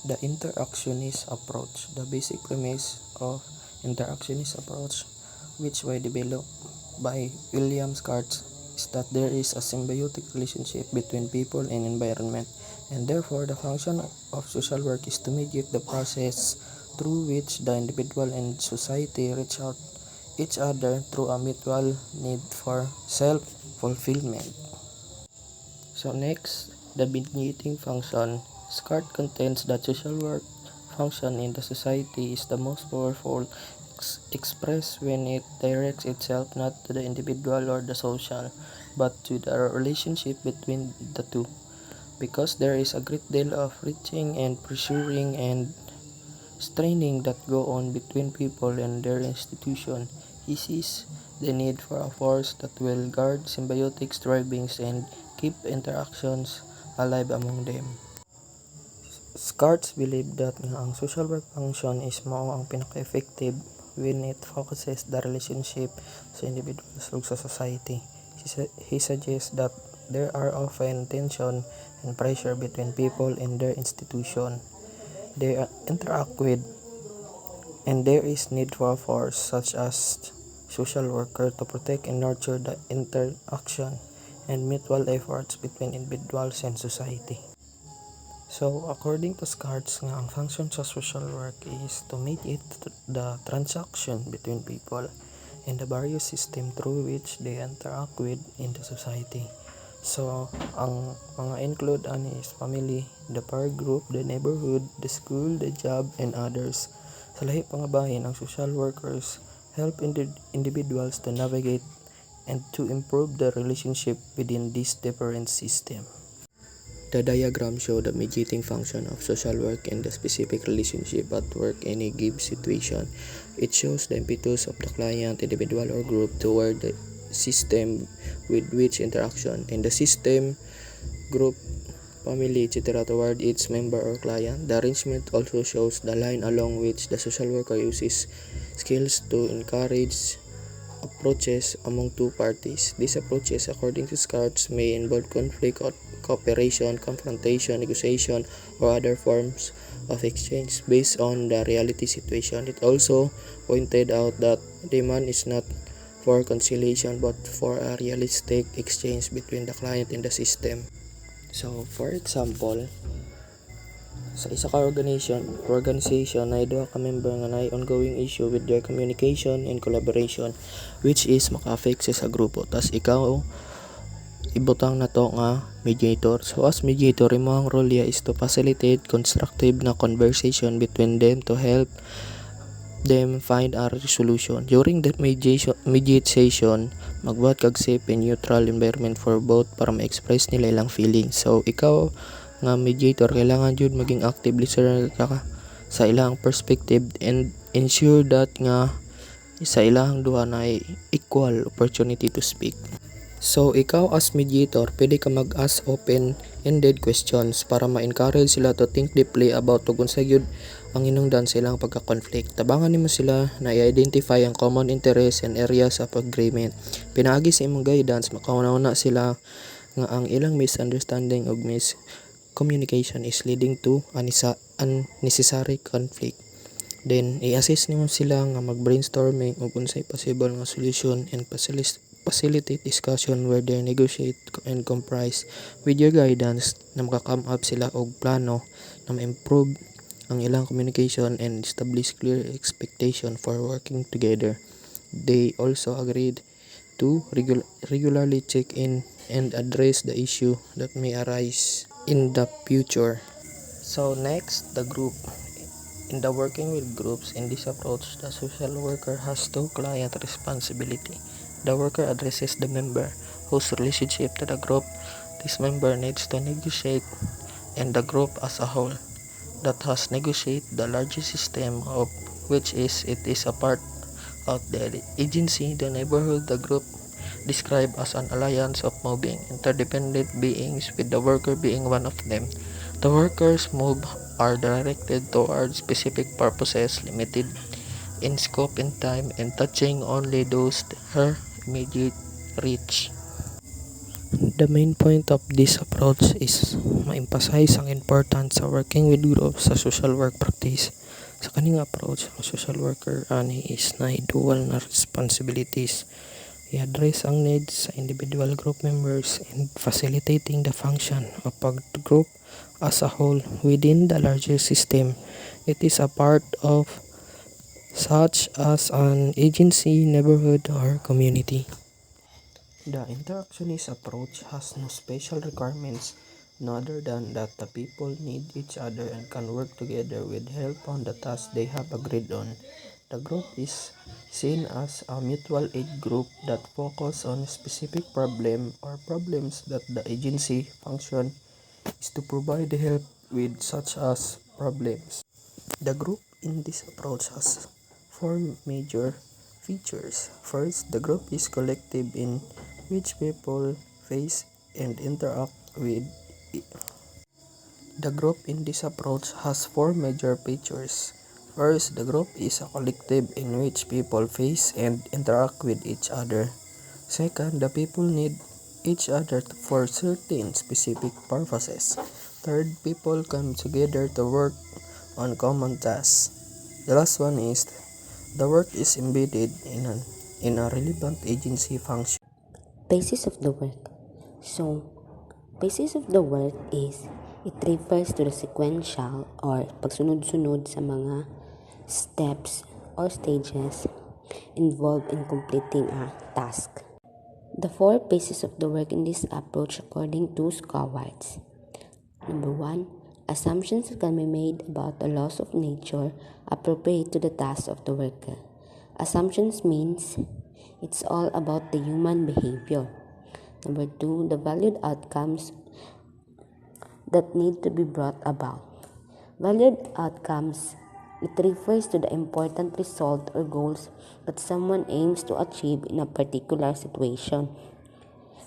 The interactionist approach. The basic premise of interactionist approach, which was developed by William Scarts, is that there is a symbiotic relationship between people and environment, and therefore the function of social work is to mediate the process through which the individual and society reach out each other through a mutual need for self-fulfillment. So next, the mediating function. SCART contends that social work function in the society is the most powerful, expressed when it directs itself not to the individual or the social, but to the relationship between the two. Because there is a great deal of reaching and pressuring and straining that go on between people and their institution, he sees the need for a force that will guard symbiotic strivings and keep interactions alive among them. Scarts believe that ang social work function is mao ang pinaka-effective when it focuses the relationship sa individuals ug sa society. He suggests that there are often tension and pressure between people and their institution they interact with, and there is need for a force such as social worker to protect and nurture the interaction and mutual efforts between individuals and society. So, according to Scarts, nga ang function sa social work is to mediate the transaction between people and the various system through which they interact with in the society. So, ang mga include ani is family, the peer group, the neighborhood, the school, the job, and others. Sa lahi pa nga bahin, ang social workers help individuals to navigate and to improve the relationship within this different system. The diagram shows the mediating function of social work and the specific relationship at work in a given situation. It shows the impetus of the client, individual, or group toward the system with which interaction, and the system, group, family, etc. toward its member or client. The arrangement also shows the line along which the social worker uses skills to encourage approaches among two parties. These approaches, according to Scarts, may involve conflict, cooperation, confrontation, negotiation, or other forms of exchange based on the reality situation. It also pointed out that demand is not for conciliation but for a realistic exchange between the client and the system. So, for example, sa isa ka organization na duha ka member nga naay ongoing issue with their communication and collaboration, which is maka-affect sa grupo. Tas ikaw ibutang na to nga mediator. So as mediator, imo ang role is to facilitate constructive na conversation between them to help them find a resolution. During the mediation, magbuhat kag safe and neutral environment for both para ma-express nila ilang feelings. So ikaw nga mediator, kailangan jud maging active listener ka sa ilang perspective and ensure that nga sa ilang duha na equal opportunity to speak. So ikaw as mediator, pwede ka mag-ask open-ended questions para ma-encourage sila to think deeply about kung sa gyud ang hinungdan sa ilang pagka-conflict. Tabangan nimo sila na i-identify ang common interests and areas of agreement. Pinaagi sa imong guidance, makauna-una sila nga ang ilang misunderstanding ug miscommunication is leading to unnecessary conflict. Then i-assist nimo sila nga mag-brainstorming ug unsay possible nga solution and facilitate discussion where they negotiate and compromise. With your guidance, na maka-come up sila og plano na ma-improve ang ilang communication and establish clear expectation for working together. They also agreed to regularly check in and address the issue that may arise in the future. So next, the group. In the working with groups, in this approach, the social worker has two client responsibility. The worker addresses the member whose relationship to the group this member needs to negotiate, and the group as a whole that has negotiate the larger system of which it is a part of the agency, the neighborhood, the group described as an alliance of moving, interdependent beings, with the worker being one of them. The workers' move are directed toward specific purposes, limited in scope and time, and touching only those her immediate reach. The main point of this approach is ma-emphasize ang importance sa working with groups sa social work practice. Sa kaning approach, ang social worker ani is na dual na responsibilities. I-address ang needs sa individual group members and facilitating the function of a group as a whole within the larger system. It is a part of such as an agency, neighborhood, or community. The interactionist approach has no special requirements no other than that the people need each other and can work together with help on the tasks they have agreed on. The group is seen as a mutual aid group that focus on a specific problem or problems that the agency function is to provide help with, such as problems. The group in this approach has four major features. First, the group is collective in which people face and interact with. The group in this approach has four major features. First, the group is a collective in which people face and interact with each other. Second, the people need each other for certain specific purposes. Third, people come together to work on common tasks. The last one is the work is embedded in a relevant agency function. Basis of the work. Basis of the work is it refers to the sequential or pagsunod-sunod sa mga steps or stages involved in completing a task. The four phases of the work in this approach according to scholars. Number 1, assumptions can be made about the laws of nature appropriate to the task of the worker. Assumptions means it's all about the human behavior. Number 2, the valued outcomes that need to be brought about. Valued outcomes, it refers to the important result or goals that someone aims to achieve in a particular situation.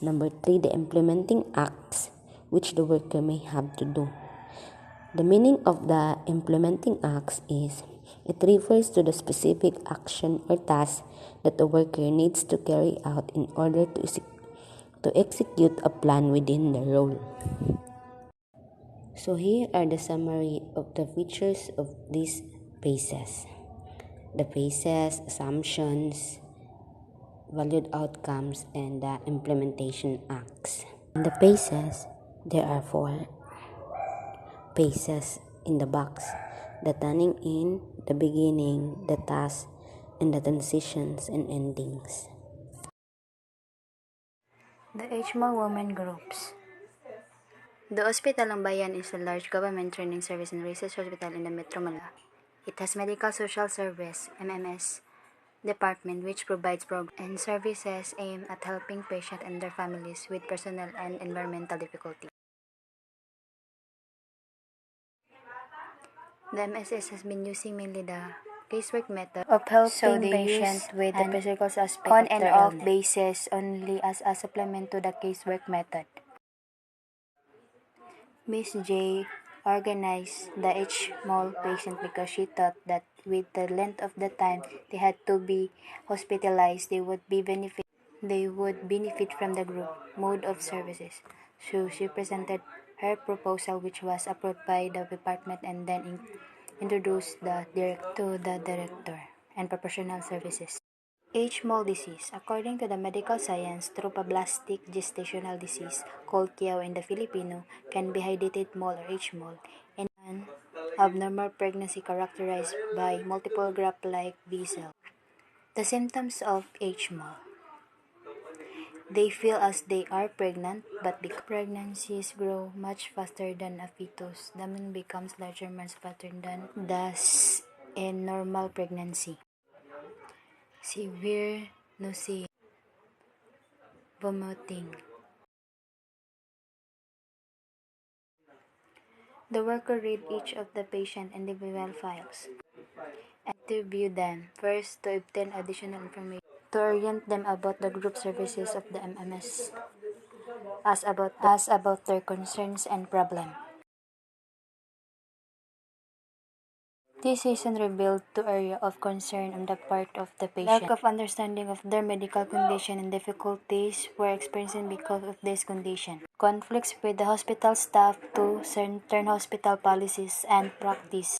Number 3, the implementing acts which the worker may have to do. The meaning of the implementing acts is it refers to the specific action or task that the worker needs to carry out in order to execute a plan within the role. So here are the summary of the features of these phases. The phases, assumptions, valued outcomes, and the implementation acts. In the phases, there are four phases in the box: the turning in, the beginning, the task, and the transitions and endings. The HMO Women Groups. The Hospital ng Bayan is a large government training service and research hospital in the Metro Manila. It has Medical Social Service (MMS) department which provides programs and services aimed at helping patients and their families with personal and environmental difficulties. The MSS has been using mainly the casework method of helping patients with the physical aspect on and off basis only as a supplement to the casework method. Miss J organized the HMOL patient because she thought that with the length of the time they had to be hospitalized, they would benefit from the group mode of services. So she presented her proposal, which was approved by the department, and then introduced to the director and proportional services. HMOL disease. According to the medical science, trophoblastic gestational disease, called KIAO in the Filipino, can be hydatid mole or HMOL, and an abnormal pregnancy characterized by multiple graft-like B cells. The symptoms of HMOL. They feel as they are pregnant, but because pregnancies grow much faster than a fetus, the man becomes larger much faster than does in normal pregnancy. Severe nausea, vomiting. The worker read each of the patient individual files and interview them first to obtain additional information, to orient them about the group services of the MMS, as about their concerns and problems. This season revealed two areas of concern on the part of the patient. Lack of understanding of their medical condition and difficulties were experiencing because of this condition. Conflicts with the hospital staff to certain hospital policies and practice.